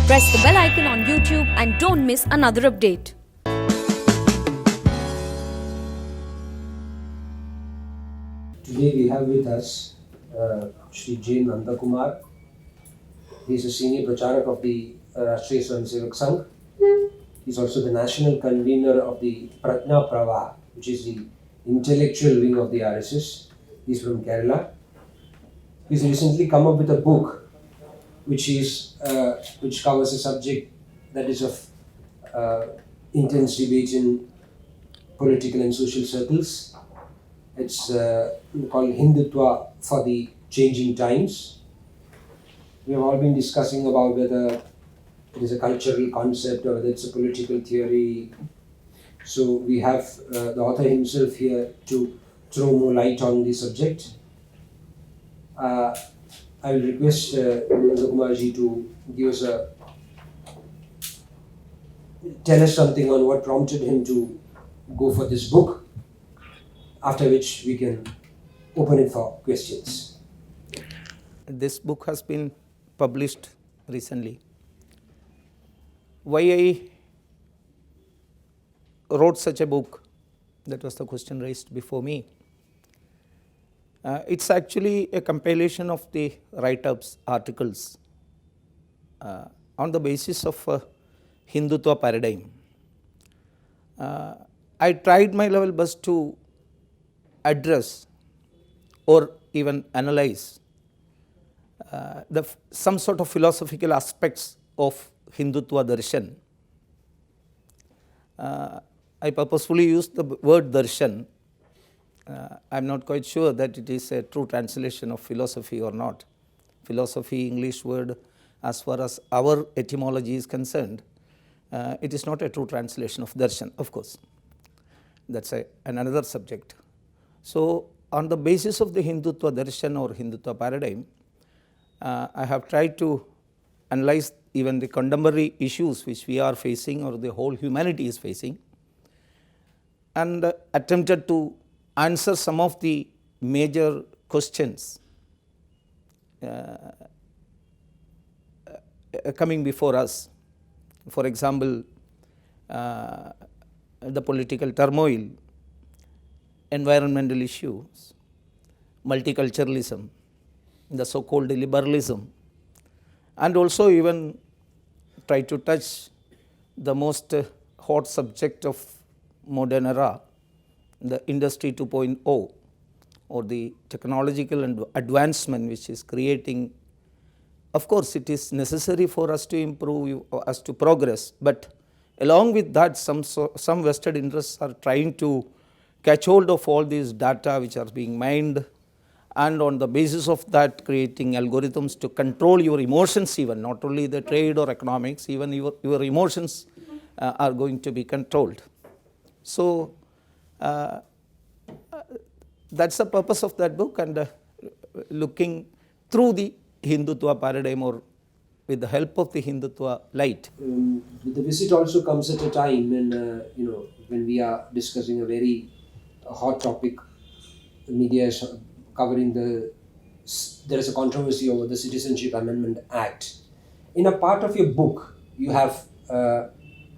Press the bell icon on YouTube and don't miss another update. Today we have with us Shri j.nandakumar. He is a senior pracharak of the Rashtriya Swayamsevak Sangh. He is also the national convener of the Prajna Pravah, which is the intellectual wing of the RSS. He is from Kerala. He has recently come up with a book which covers a subject that is of intense debate in political and social circles. It's called Hindutva for the Changing Times. We have all been discussing about whether it is a cultural concept or whether it's a political theory. So we have the author himself here to throw more light on the subject. I will request Nandakumarji to give us tell us something on what prompted him to go for this book, after which we can open it for questions. This book has been published recently. Why I wrote such a book? That was the question raised before me. It's actually a compilation of the write-ups, articles on the basis of Hindutva paradigm. I tried my level best to address or even analyze some sort of philosophical aspects of Hindutva darshan. I purposefully used the word darshan. I am not quite sure that it is a true translation of philosophy or not. Philosophy, English word, as far as our etymology is concerned, it is not a true translation of darshan, of course. That's another subject. So, on the basis of the Hindutva darshan or Hindutva paradigm, I have tried to analyze even the contemporary issues which we are facing or the whole humanity is facing, and attempted to answer some of the major questions coming before us. For example, the political turmoil, environmental issues, multiculturalism, the so-called liberalism, and also even try to touch the most hot subject of modern era, the industry 2.0 or the technological advancement which is creating. Of course, it is necessary for us to improve, us to progress, but along with that some vested interests are trying to catch hold of all these data which are being mined, and on the basis of that creating algorithms to control your emotions, even not only the trade or economics, even your emotions are going to be controlled. So, that's the purpose of that book, and looking through the Hindutva paradigm or with the help of the Hindutva light. The visit also comes at a time when when we are discussing a very hot topic. The media is covering there is a controversy over the Citizenship Amendment Act. In a part of your book, you have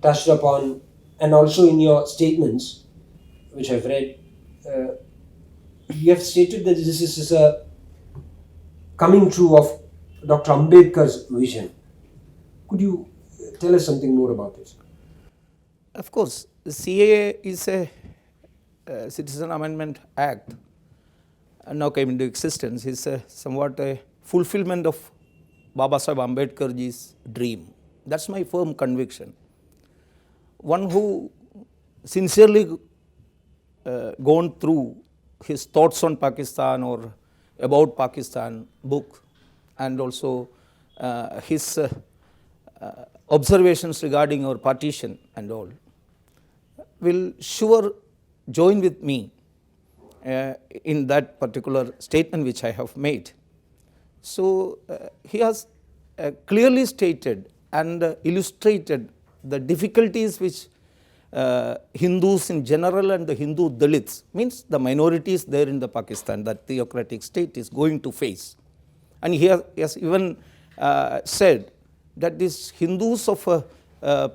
touched upon, and also in your statements, which I've read, you have stated that this is a coming true of Dr. Ambedkar's vision. Could you tell us something more about it? Of course, the CAA is a Citizen Amendment Act now came into existence. Is somewhat a fulfillment of Baba Saheb Ambedkar's dream. That's my firm conviction. One who sincerely gone through his thoughts on Pakistan or about Pakistan book, and also his observations regarding our partition and all, will sure join with me in that particular statement which I have made. So, he has clearly stated and illustrated the difficulties which Hindus in general and the Hindu Dalits, means the minorities there in the Pakistan, that theocratic state is going to face. And he has even said that these Hindus of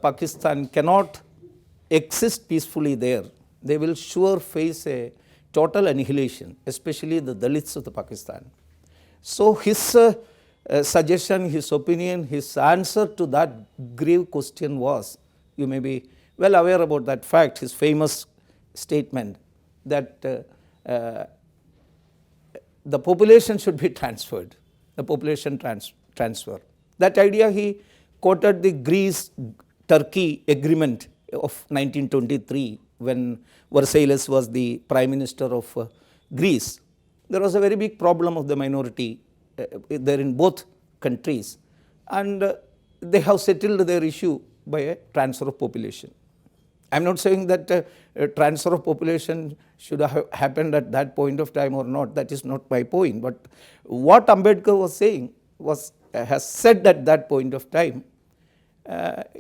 Pakistan cannot exist peacefully there. They will sure face a total annihilation, especially the Dalits of the Pakistan. So his suggestion, his opinion, his answer to that grave question was, you may be well aware about that fact, his famous statement that the population should be transferred, the population transfer. That idea he quoted the Greece-Turkey agreement of 1923 when Versailles was the Prime Minister of Greece. There was a very big problem of the minority there in both countries, and they have settled their issue by a transfer of population. I am not saying that a transfer of population should have happened at that point of time or not. That is not my point. But what Ambedkar was saying has said at that point of time.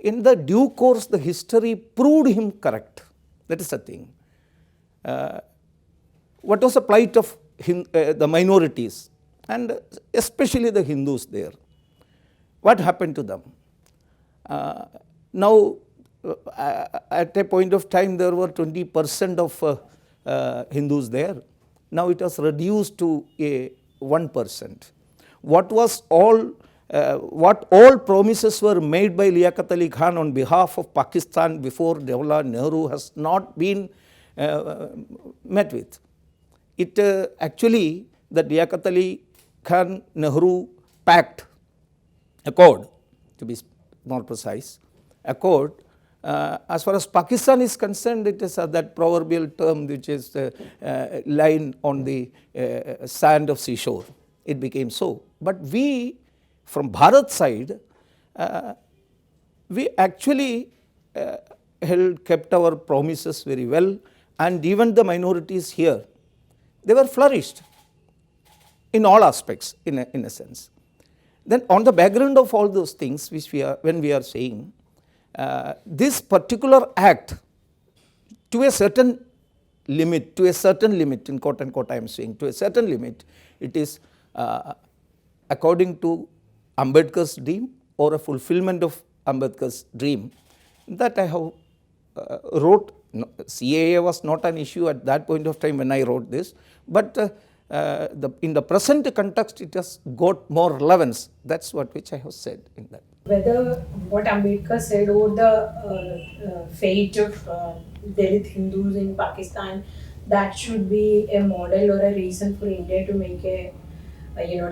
In the due course, the history proved him correct. That is the thing. What was the plight of the minorities, and especially the Hindus there? What happened to them? Now, at a point of time, there were 20% of Hindus there. Now it was reduced to a 1%. What all promises were made by Liaquat Ali Khan on behalf of Pakistan before Jawaharlal Nehru has not been met with. It actually, the Liaquat Ali Khan Nehru Pact, accord, to be more precise, accord, as far as Pakistan is concerned, it is that proverbial term which is line on the sand of seashore. It became so. But we, from Bharat side, we actually kept our promises very well, and even the minorities here, they were flourished in all aspects, in a sense. Then on the background of all those things which when we are saying, this particular act, to a certain limit, in quote unquote I am saying, to a certain limit, it is according to Ambedkar's dream or a fulfillment of Ambedkar's dream. That I have wrote. CAA was not an issue at that point of time when I wrote this, but in the present context it has got more relevance. That's which I have said in that. Whether what Ambedkar said over the fate of Dalit Hindus in Pakistan, that should be a model or a reason for India to make a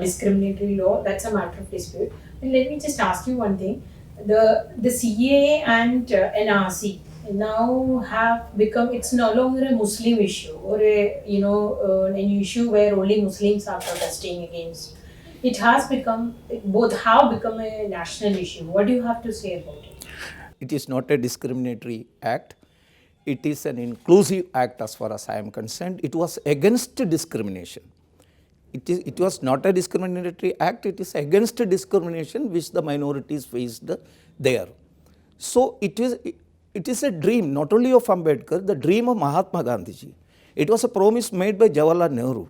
discriminatory law, that's a matter of dispute. And let me just ask you one thing. The CAA and NRC now have become, it's no longer a Muslim issue or an issue where only Muslims are protesting against. It has become, both have become a national issue. What do you have to say about it? It is not a discriminatory act. It is an inclusive act as far as I am concerned. It was against discrimination. It was not a discriminatory act. It is against discrimination which the minorities faced there. So it is a dream not only of Ambedkar, the dream of Mahatma Gandhiji. It was a promise made by Jawaharlal Nehru.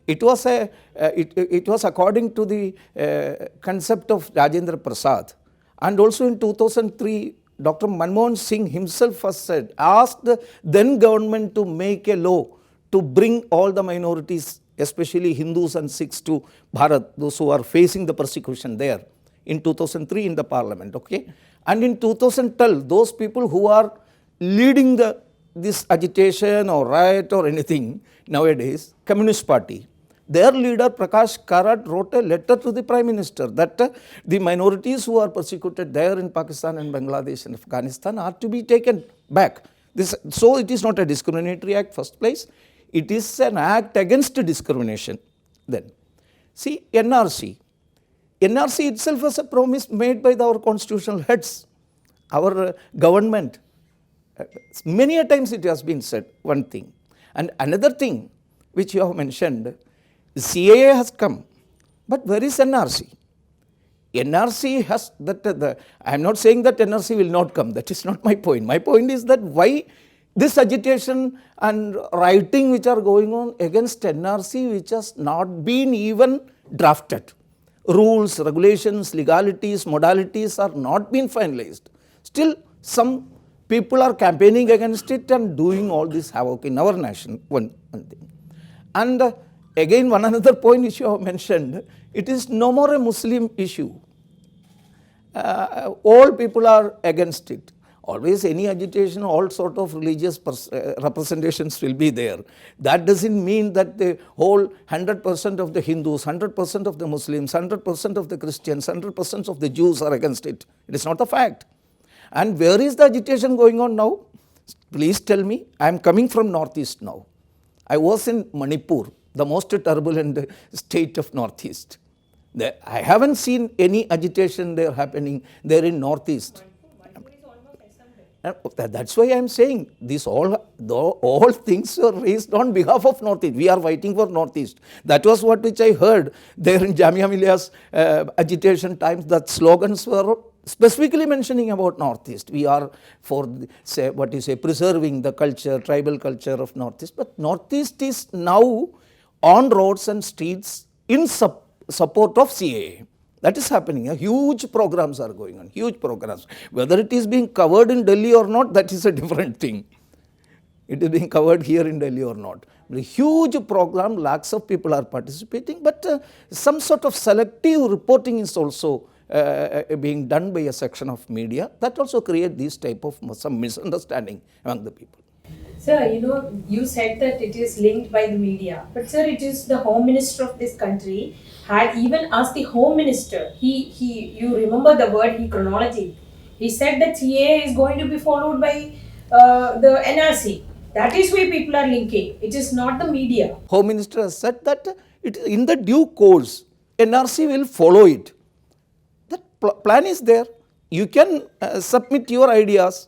It was according to the concept of Rajendra Prasad. And also in 2003, Dr. Manmohan Singh himself has said, asked the then government to make a law to bring all the minorities, especially Hindus and Sikhs, to Bharat, those who are facing the persecution there, in 2003 in the parliament. Okay? And in 2012, those people who are leading this agitation or riot or anything nowadays, Communist Party, their leader Prakash Karat wrote a letter to the Prime Minister that the minorities who are persecuted there in Pakistan and Bangladesh and Afghanistan are to be taken back. So it is not a discriminatory act, first place. It is an act against discrimination. Then, see, NRC itself was a promise made by our constitutional heads, our government. Many a times it has been said, one thing. And another thing which you have mentioned, CAA has come, but where is NRC? NRC has I am not saying that NRC will not come. That is not my point. My point is that why this agitation and writing which are going on against NRC, which has not been even drafted. rules, regulations, legalities, modalities are not been finalized. Still, some people are campaigning against it and doing all this havoc in our nation. One thing. And again, one another point which you have mentioned, it is no more a Muslim issue. All people are against it. Always any agitation, all sort of religious representations will be there. That doesn't mean that the whole 100% of the Hindus, 100% of the Muslims, 100% of the Christians, 100% of the Jews are against it. It is not a fact. And where is the agitation going on now? Please tell me. I am coming from Northeast now. I was in Manipur, the most turbulent state of Northeast. I haven't seen any agitation there happening there in Northeast. That's why I am saying this all things were raised on behalf of Northeast. We are fighting for Northeast. That was which I heard there in Jamia Millia's agitation times. That slogans were specifically mentioning about Northeast. We are for preserving the culture, tribal culture of Northeast. But Northeast is now on roads and streets in support of CAA. That is happening. Huge programs are going on, huge programs. Whether it is being covered in Delhi or not, that is a different thing. It is being covered here in Delhi or not. A huge program, lakhs of people are participating, but some sort of selective reporting is also being done by a section of media. That also creates these type of some misunderstanding among the people. Sir, you said that it is linked by the media, but sir, it is the Home Minister of this country had even asked the Home Minister, you remember the word, chronology. He said that CAA is going to be followed by the NRC. That is why people are linking. It is not the media. Home Minister has said that it in the due course, NRC will follow it. That plan is there. You can submit your ideas.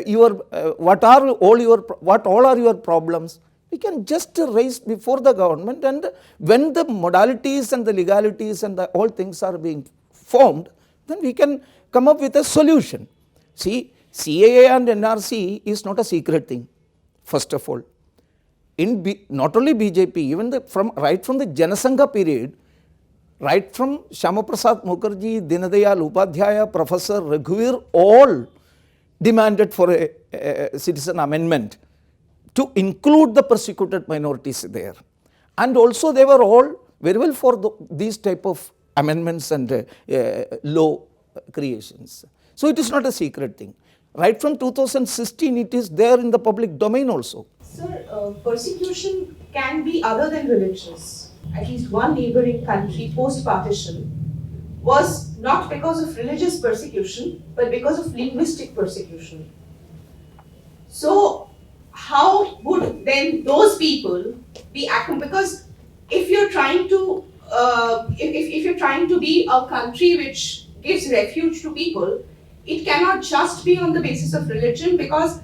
What all are your problems? We can just raise before the government, and when the modalities and the legalities and all things are being formed, then we can come up with a solution. See, CAA and NRC is not a secret thing, first of all. Not only BJP, even right from the Janasangha period, right from Shyama Prasad Mukherjee, Dinadayal Upadhyaya, Professor Raghuveer, all demanded for a citizen amendment to include the persecuted minorities there. And also they were all very well for these type of amendments and law creations. So it is not a secret thing. Right from 2016 it is there in the public domain also. Sir, persecution can be other than religious. At least one neighboring country post-partition was not because of religious persecution, but because of linguistic persecution. So, how would then those people be acting? Because if you're trying to, if you're trying to be a country which gives refuge to people, it cannot just be on the basis of religion. Because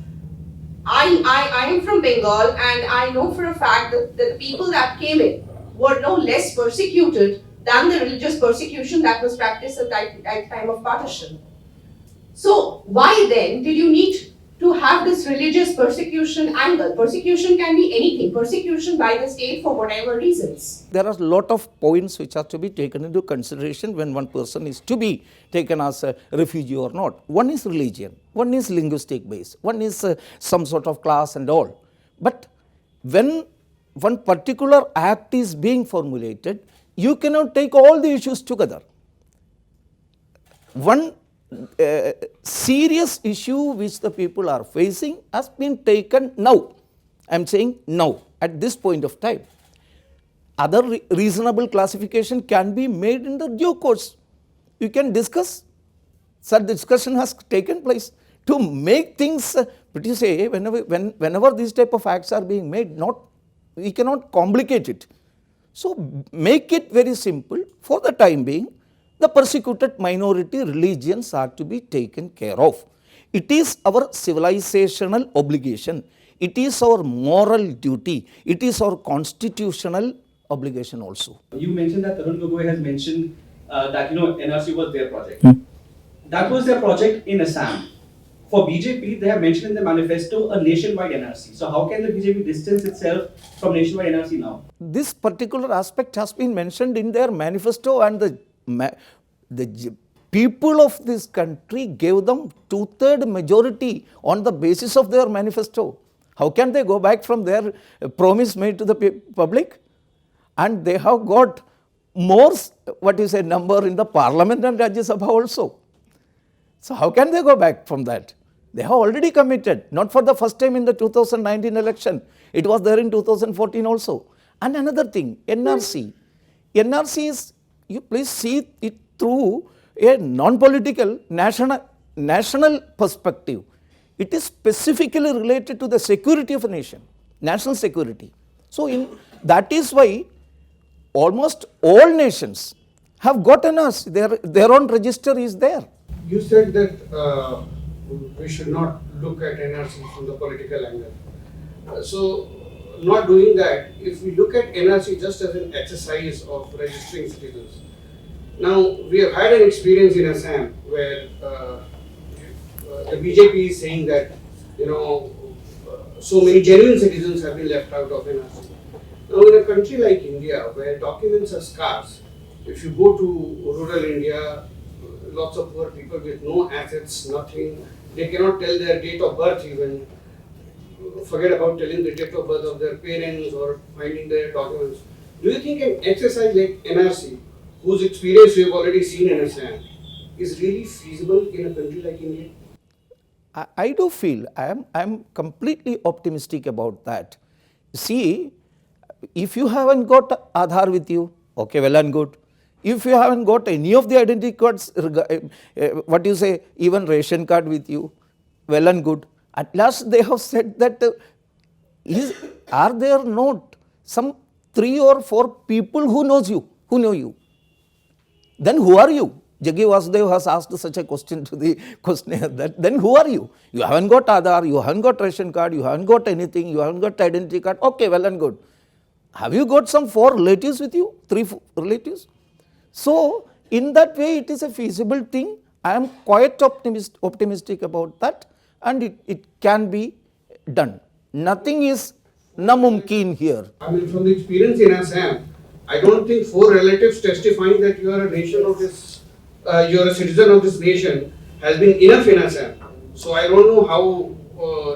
I am from Bengal, and I know for a fact that the people that came in were no less persecuted than the religious persecution that was practiced at the time of partition. So why then did you need to have this religious persecution angle? Persecution can be anything. Persecution by the state for whatever reasons. There are a lot of points which are to be taken into consideration when one person is to be taken as a refugee or not. One is religion, one is linguistic base, one is some sort of class and all. But when one particular act is being formulated, you cannot take all the issues together. One serious issue which the people are facing has been taken now. I am saying now, at this point of time. Other reasonable classification can be made in the due course. You can discuss. Such discussion has taken place to make things, whenever these type of acts are being made, we cannot complicate it. So make it very simple. For the time being, the persecuted minority religions are to be taken care of. It is our civilizational obligation. It is our moral duty. It is our constitutional obligation also. You mentioned that Tarun Gogoi has mentioned that NRC was their project. That was their project in Assam. for BJP, they have mentioned in the manifesto a nationwide NRC. So how can the BJP distance itself from nationwide NRC now? This particular aspect has been mentioned in their manifesto, and people of this country gave them two-third majority on the basis of their manifesto. How can they go back from their promise made to the public? And they have got more, number in the parliament and Rajya Sabha also. So how can they go back from that? They have already committed, not for the first time in the 2019 election. It was there in 2014 also. And another thing, NRC. NRC is, you please see it through a non-political national perspective. It is specifically related to the security of a nation, national security. So that is why almost all nations have got NRC. Their own register is there. You said that we should not look at NRC from the political angle. So, not doing that, if we look at NRC just as an exercise of registering citizens. Now, we have had an experience in Assam where the BJP is saying that, so many genuine citizens have been left out of NRC. Now, in a country like India, where documents are scarce, if you go to rural India, lots of poor people with no assets, nothing, they cannot tell their date of birth even. Forget about telling the date of birth of their parents or finding their documents. Do you think an exercise like NRC, whose experience we have already seen in Assam, is really feasible in a country like India? I do feel, I am completely optimistic about that. See, if you haven't got Aadhaar with you, okay, well and good. If you haven't got any of the identity cards, even ration card with you, well and good. At last they have said that, are there not some 3 or 4 people who know you? Then who are you? Jaggi Vasudev has asked such a question to the questionnaire, that then who are you? You haven't got Aadhaar, you haven't got ration card, you haven't got anything, you haven't got identity card, okay, well and good. Have you got some 4 relatives with you? 3 relatives? So, in that way, it is a feasible thing. I am quite optimistic about that, and it can be done. Nothing is namumkin here. I mean, from the experience in Assam, I don't think 4 relatives testifying that you are a nation of this, you are a citizen of this nation has been enough in Assam. So I don't know how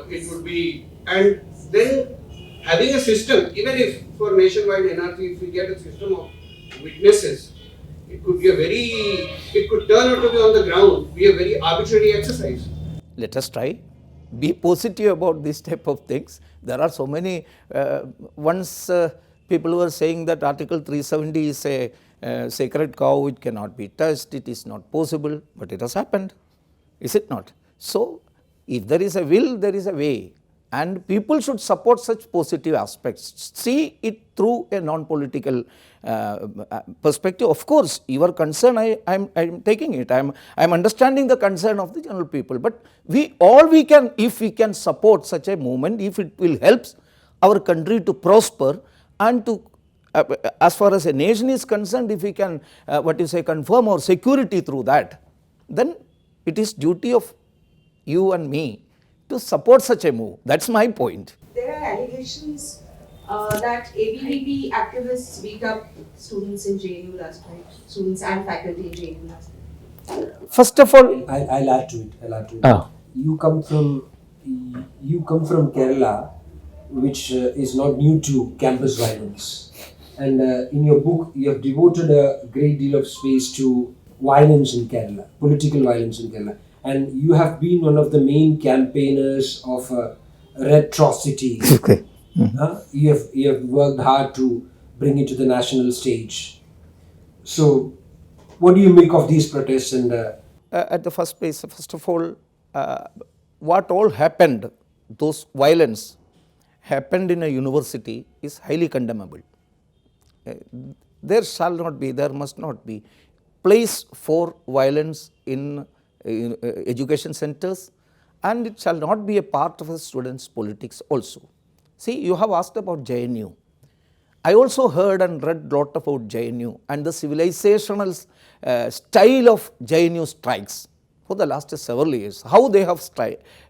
it would be. And then having a system, even if for nationwide NRC, if we get a system of witnesses, it could turn out to be on the ground, be a very arbitrary exercise. Let us try. Be positive about this type of things. There are so many, once people were saying that Article 370 is a sacred cow, it cannot be touched, it is not possible, but it has happened, is it not? So, if there is a will, there is a way, and people should support such positive aspects. See it through a non-political perspective. Of course, your concern, I am taking it. I am understanding the concern of the general people. But we can, if we can support such a movement, if it will help our country to prosper and to, as far as a nation is concerned, if we can, confirm our security through that, then it is duty of you and me to support such a move. That's my point. There are allegations that ABVP activists beat up students in JNU last night, students and faculty in JNU last night. First of all, I'll add to it. You come from Kerala, which is not new to campus violence, and in your book you have devoted a great deal of space to violence in Kerala, political violence in Kerala, and you have been one of the main campaigners of retrocity. Okay. You have worked hard to bring it to the national stage. So, what do you make of these protests? And at the first place, first of all, what all happened, those violence happened in a university is highly condemnable. There must not be place for violence in education centers, and it shall not be a part of a student's politics also. See, you have asked about JNU. I also heard and read a lot about JNU and the civilizational style of JNU strikes. for the last several years. How they have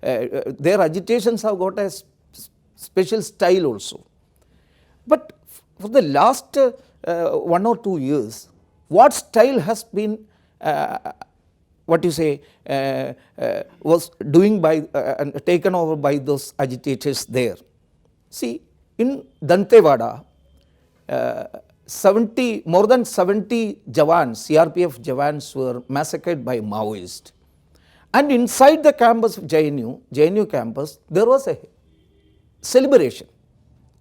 their agitations have got a special style also. But for the last 1 or 2 years, what style has been was doing by taken over by those agitators there. See, in Dantewada, more than 70 Jawans, CRPF Jawans were massacred by Maoists. And inside the campus of JNU campus, there was a celebration.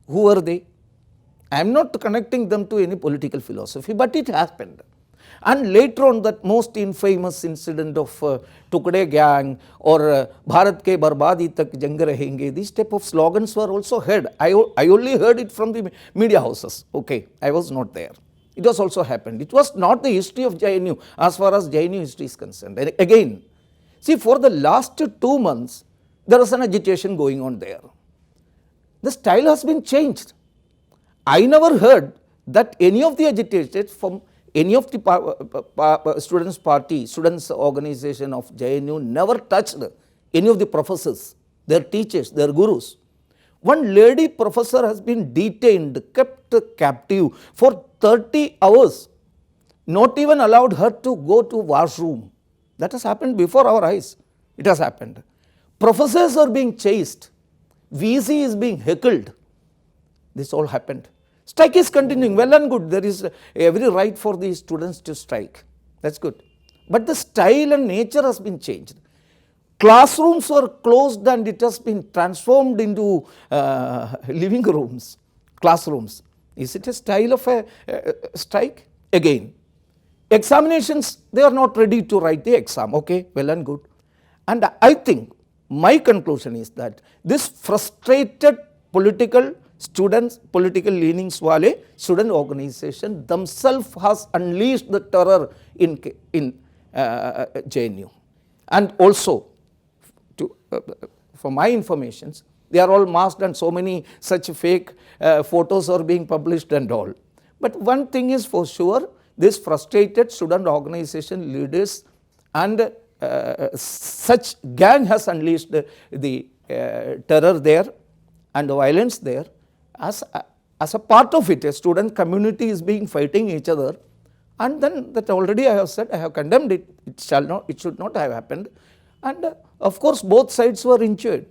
Who were they? I am not connecting them to any political philosophy, but it happened. And later on, that most infamous incident of Tukde gang or Bharat ke barbadi tak jang rahenge, these type of slogans were also heard. I only heard it from the media houses. Okay, I was not there. It was also happened. It was not the history of JNU as far as JNU history is concerned. And again, see, for the last 2 months, there is an agitation going on there. The style has been changed. I never heard that any of the agitators from any of the students' party, students' organization of JNU never touched any of the professors, their teachers, their gurus. One lady professor has been detained, kept captive for 30 hours, not even allowed her to go to washroom. That has happened before our eyes. It has happened. Professors are being chased. VC is being heckled. This all happened. Strike is continuing, well and good. There is every right for the students to strike. That's good. But the style and nature has been changed. Classrooms were closed and it has been transformed into living rooms, classrooms. Is it a style of a strike? Again, examinations, they are not ready to write the exam. Okay, well and good. And I think my conclusion is that this frustrated political leanings wale student organization themselves has unleashed the terror in JNU. And also, for my informations, they are all masked and so many such fake photos are being published and all. But one thing is for sure, this frustrated student organization leaders and such gang has unleashed the terror there and the violence there. As a part of it, a student community is being fighting each other, and then that already I have said, I have condemned it. It should not have happened, and of course both sides were injured.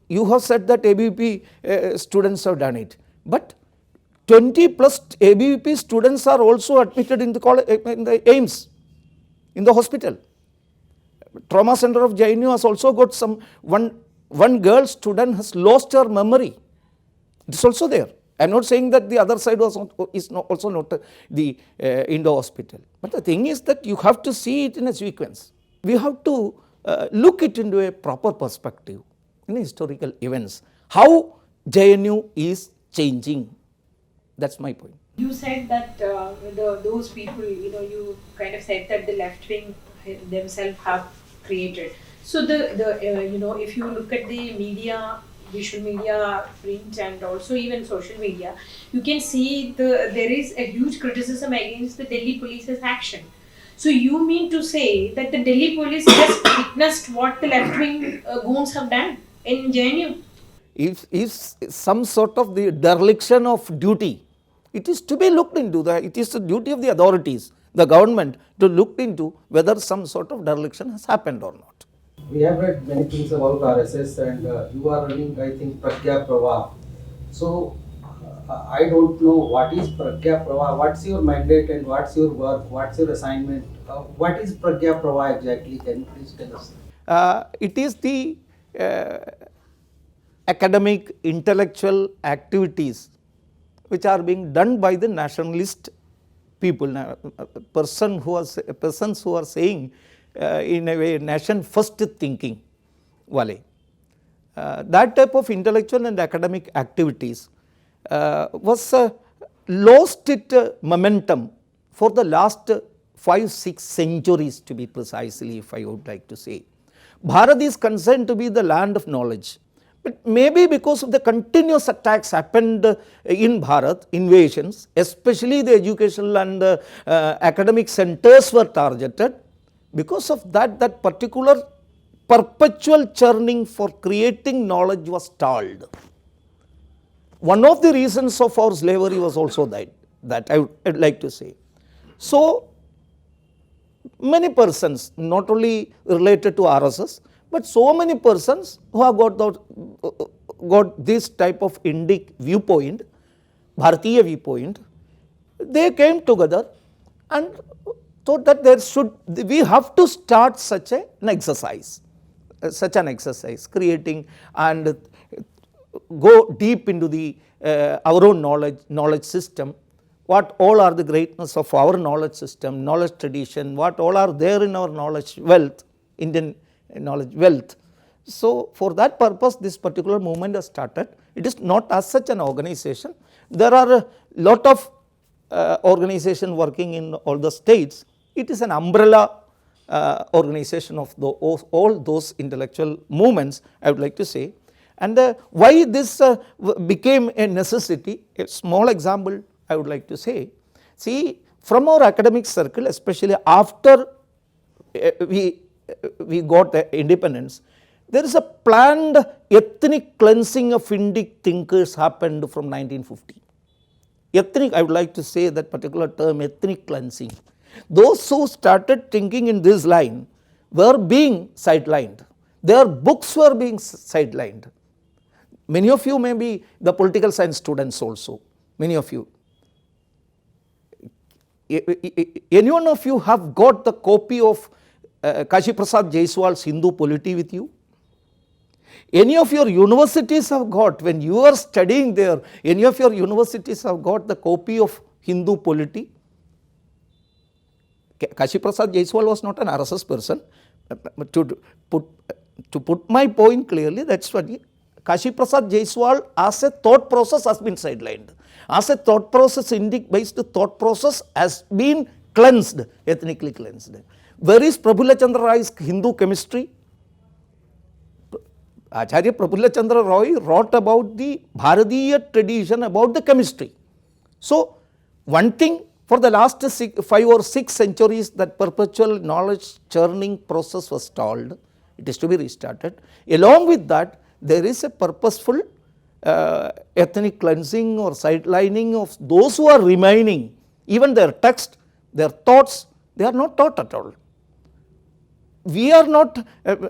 You have said that ABVP students have done it, but 20 plus ABVP students are also admitted in the college, in the AIMS, in the hospital. Trauma center of JNU has also got one girl student has lost her memory. It is also there. I am not saying that the other side is also not in the hospital. But the thing is that you have to see it in a sequence. We have to look it into a proper perspective in historical events. How JNU is changing. That's my point. You said that those people, you kind of said that the left wing themselves have created. So if you look at the media, visual media, print, and also even social media, you can see there is a huge criticism against the Delhi police's action. So you mean to say that the Delhi police just witnessed what the left wing goons have done in JNU? If some sort of the dereliction of duty, it is to be looked into. It is the duty of the authorities, the government, to look into whether some sort of dereliction has happened or not. We have read many things about RSS, and you are running, I think, Prajna Pravah. So, I don't know what is Prajna Pravah, what's your mandate and what's your work, what's your assignment, what is Prajna Pravah exactly? Can you please tell us? It is the academic, intellectual activities which are being done by the nationalist people, persons who are saying in a way nation first thinking wale. That type of intellectual and academic activities was lost its momentum for the last 5-6 centuries, to be precisely, if I would like to say. Bharat is concerned to be the land of knowledge, but maybe because of the continuous attacks happened in Bharat, invasions, especially the educational and academic centers were targeted. Because of that, that particular perpetual churning for creating knowledge was stalled. One of the reasons of our slavery was also that I would like to say. So, many persons, not only related to RSS, but so many persons who have got this type of Indic viewpoint, Bharatiya viewpoint, they came together and thought that we have to start such an exercise, creating and go deep into the our own knowledge system. What all are the greatness of our knowledge system, knowledge tradition, what all are there in our knowledge wealth, Indian knowledge wealth. So, for that purpose this particular movement has started. It is not as such an organization. There are a lot of organization working in all the states. It is an umbrella organization of all those intellectual movements, I would like to say. And why this became a necessity, a small example I would like to say. See, from our academic circle, especially after we got independence, there is a planned ethnic cleansing of Indic thinkers happened from 1950. Ethnic, I would like to say that particular term, ethnic cleansing. Those who started thinking in this line were being sidelined. Their books were being sidelined. Many of you may be the political science students also, many of you. Any one of you have got the copy of Kashi Prasad Jaiswal's Hindu Polity with you? Any of your universities have got, when you are studying there, any of your universities have got the copy of Hindu Polity? Kashi Prasad Jaiswal was not an RSS person. To put my point clearly, that is what Kashi Prasad Jaiswal as a thought process has been sidelined. As a thought process, Indic based thought process has been cleansed, ethnically cleansed. Where is Prafulla Chandra Roy's Hindu chemistry? Acharya Prafulla Chandra Roy wrote about the Bharatiya tradition about the chemistry. So, one thing for the last 5 or 6 centuries, that perpetual knowledge churning process was stalled. It is to be restarted. Along with that, there is a purposeful ethnic cleansing or sidelining of those who are remaining. Even their text, their thoughts, they are not taught at all. We are not,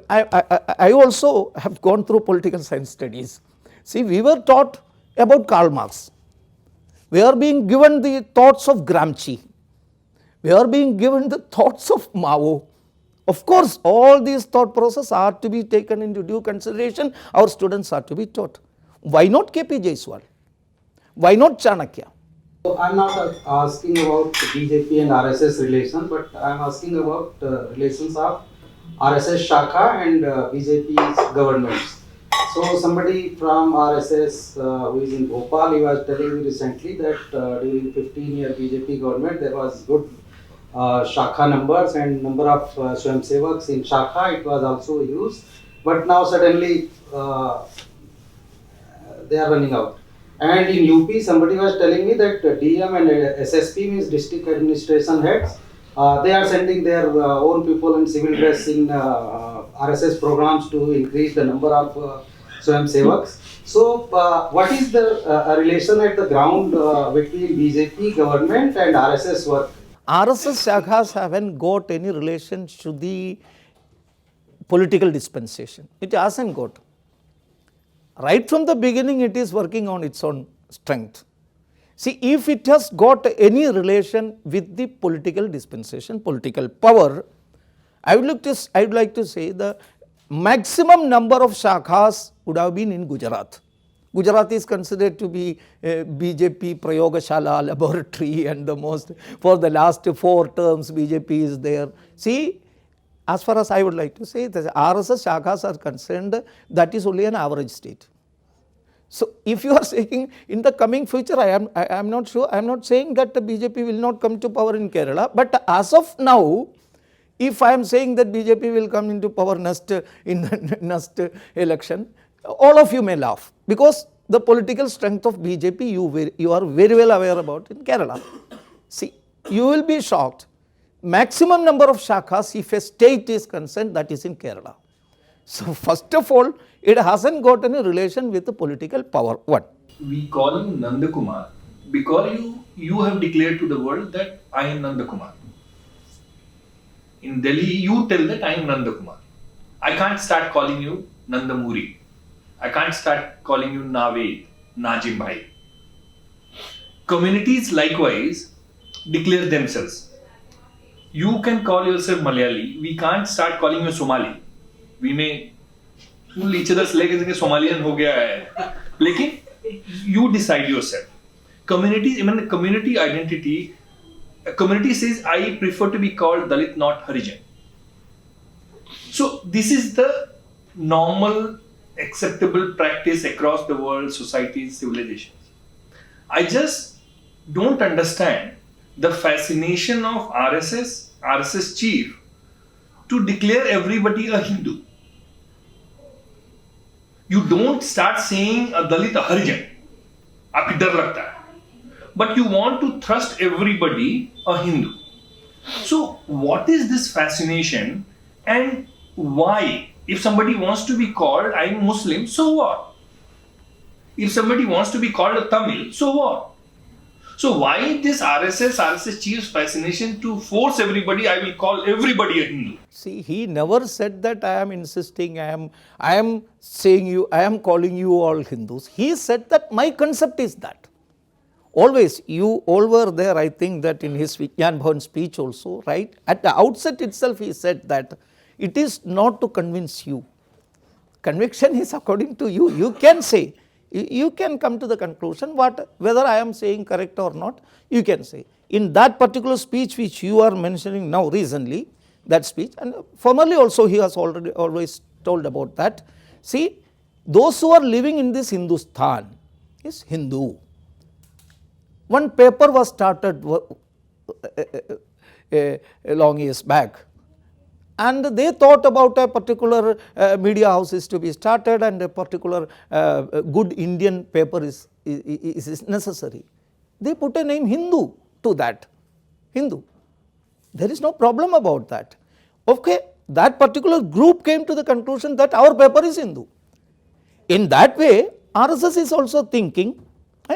I also have gone through political science studies. See, we were taught about Karl Marx. We are being given the thoughts of Gramsci. We are being given the thoughts of Mao. Of course, all these thought processes are to be taken into due consideration. Our students are to be taught. Why not KP Jaiswal? Why not Chanakya? So I am not asking about BJP and RSS relation, but I am asking about relations of RSS Shakha and BJP's governments. So somebody from RSS who is in Bhopal, he was telling me recently that during 15-year BJP government there was good Shakha numbers and number of Swayamsevaks in Shakha, it was also used, but now suddenly they are running out. And in UP, somebody was telling me that DM and SSP, means district administration heads, they are sending their own people in civil dress in RSS programs to increase the number of Swayamsevaks. So, what is the relation at the ground between BJP government and RSS work? RSS Shakhas haven't got any relation to the political dispensation. It hasn't got. Right from the beginning, it is working on its own strength. See, if it has got any relation with the political dispensation, political power, I would like to say the maximum number of Shakhas would have been in Gujarat. Gujarat is considered to be a BJP Prayogashala laboratory, and the most, for the last 4 terms BJP is there. See, as far as I would like to say, the RSS Shakhas are concerned, that is only an average state. So, if you are saying in the coming future, I am not sure, I am not saying that the BJP will not come to power in Kerala, but as of now, if I am saying that BJP will come into power in the next election, all of you may laugh, because the political strength of BJP you are very well aware about in Kerala. See, you will be shocked. maximum number of shakhas, if a state is concerned, that is in Kerala. So first of all, it hasn't got any relation with the political power. What? We call you Nandakumar because you have declared to the world that I am Nandakumar. In Delhi, you tell that I am Nandakumar. I can't start calling you Nandamuri. I can't start calling you Naved, Najim Bhai. Communities likewise declare themselves. You can call yourself Malayali. We can't start calling you Somali. We may pull each other's leg and say Somalian ho gaya hai. Lekin you decide yourself. Communities, even the community identity, a community says I prefer to be called Dalit, not Harijan. So this is the normal acceptable practice across the world, societies, civilizations. I just don't understand the fascination of RSS chief to declare everybody a Hindu. You don't start saying a Dalit, a Harijan. आपको डर लगता है. But you want to thrust everybody a Hindu. So what is this fascination and why? If somebody wants to be called I'm Muslim, so what? If somebody wants to be called a Tamil, so what? So why this RSS chief's fascination to force everybody, I will call everybody a Hindu? See, he never said that I am insisting, I am saying you, I am calling you all Hindus. He said that my concept is that. Always, you all were there, I think that in his Vijnan Bhavan speech also, right? At the outset itself, he said that it is not to convince you. Conviction is according to you. You can say, you can come to the conclusion whether I am saying correct or not, you can say. In that particular speech which you are mentioning now recently, that speech, and formerly also he has always told about that. See, those who are living in this Hindustan is Hindu. One paper was started a long years back, and they thought about a particular media house is to be started and a particular good Indian paper is necessary. They put a name Hindu to that, Hindu. There is no problem about that. Okay, that particular group came to the conclusion that our paper is Hindu. In that way, RSS is also thinking,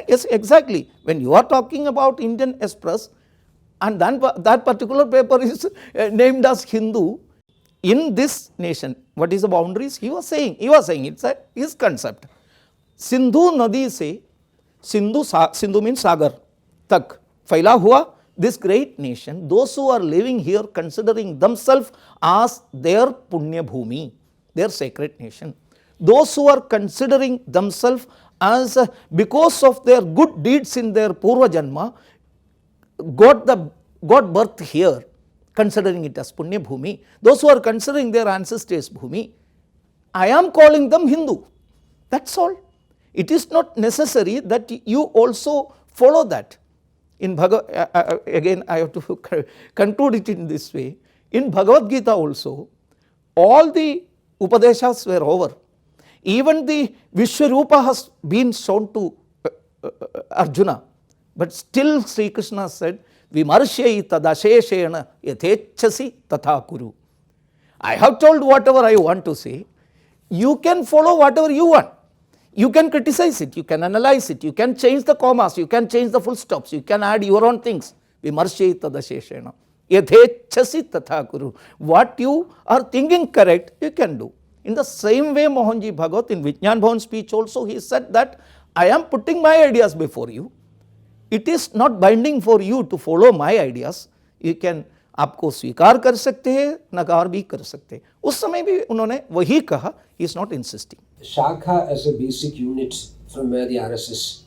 yes, exactly. When you are talking about Indian Express and then that particular paper is named as Hindu, in this nation, what is the boundaries? He was saying it's his concept. Sindhu Nadi se, Sindhu means Sagar, tak, faila hua, this great nation, those who are living here considering themselves as their Punya Bhumi, their sacred nation. Those who are considering themselves as because of their good deeds in their Purva Janma, got birth here, considering it as Punya Bhumi. Those who are considering their ancestors Bhumi, I am calling them Hindu. That's all. It is not necessary that you also follow that. In again I have to conclude it in this way. In Bhagavad Gita also, all the Upadeshas were over. Even the Vishwarupa has been shown to Arjuna. But still Sri Krishna said, Vimarshai tadasheshena yathechasi tatha kuru. I have told whatever I want to say. You can follow whatever you want. You can criticize it, you can analyze it, you can change the commas, you can change the full stops, you can add your own things. Vimarshai tadasheshena yathechasi tatha kuru. What you are thinking correct, you can do. In the same way, Mohanji Bhagwat in Vijnan Bhavan speech also, he said that I am putting my ideas before you. It is not binding for you to follow my ideas. You can, आपको स्वीकार कर सकते हैं, नकार भी कर सकते हैं. उस समय भी उन्होंने वही कहा, he is not insisting. Shakha as a basic unit from where the RSS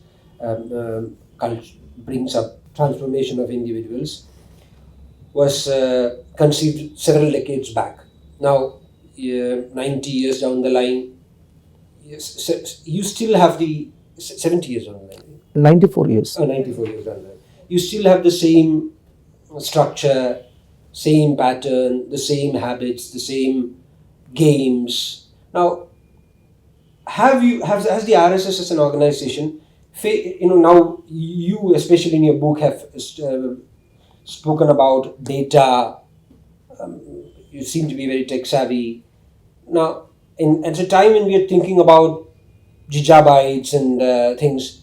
brings up transformation of individuals was conceived several decades back. Now, 90 years down the line, you still have the 70 years down the line. 94 years. 94 years down the line. You still have the same structure, same pattern, the same habits, the same games. Now, has the RSS as an organization, now you, especially in your book, have spoken about data. You seem to be very tech savvy. Now, at a time when we are thinking about gigabytes and things,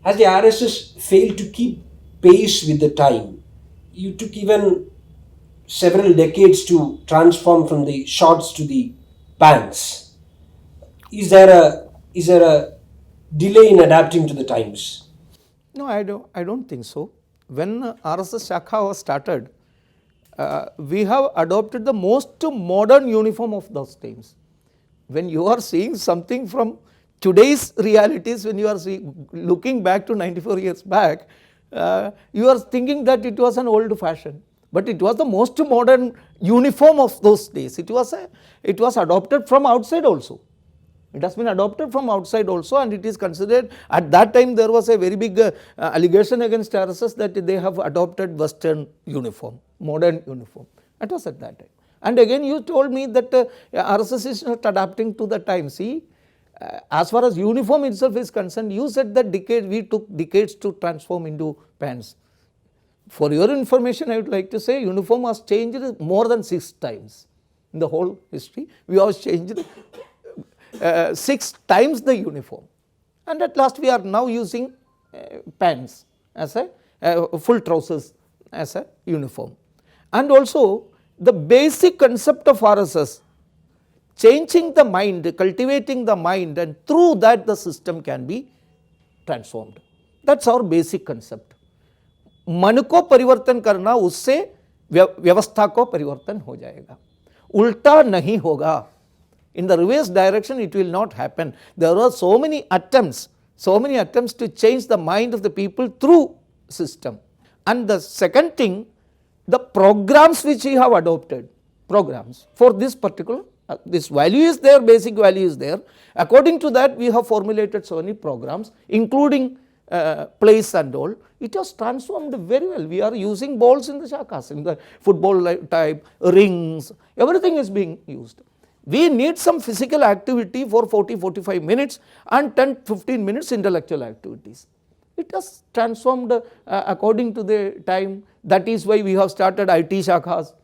has the RSS failed to keep pace with the time? You took even several decades to transform from the shorts to the pans. Is there a delay in adapting to the times? No, I don't think so. When RSS Shakha was started, we have adopted the most modern uniform of those times. When you are seeing something from today's realities, when you are looking back to 94 years back, you are thinking that it was an old fashion, but it was the most modern uniform of those days. It was adopted from outside also. It has been adopted from outside also, and it is considered, at that time there was a very big allegation against RSS that they have adopted Western uniform, modern uniform. That was at that time. And again you told me that RSS is not adapting to the time. See, as far as uniform itself is concerned, you said that we took decades to transform into pants. For your information, I would like to say uniform has changed more than 6 times in the whole history. We have changed 6 times the uniform, and at last we are now using pants as a full trousers as a uniform. And also the basic concept of RSS, changing the mind, cultivating the mind, and through that the system can be transformed. That is our basic concept. मन को परिवर्तन करना, उससे व्यवस्था को परिवर्तन हो जाएगा, उल्टा नहीं होगा. In the reverse direction it will not happen. There are so many attempts to change the mind of the people through system. And the second thing, the programs which we have adopted, programs for this particular, this value is there, basic value is there. According to that we have formulated so many programs, including plays and all. It has transformed very well. We are using balls in the shakhas, in the football type, rings, everything is being used. We need some physical activity for 40-45 minutes and 10-15 minutes intellectual activities. It has transformed according to the time. That is why we have started IT shakhas,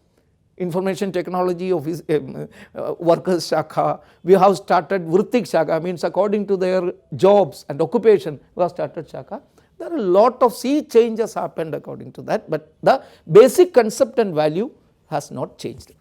information technology office, workers shakha. We have started vrittik shakha, means according to their jobs and occupation we have started shakha. There are a lot of sea changes happened according to that, but the basic concept and value has not changed.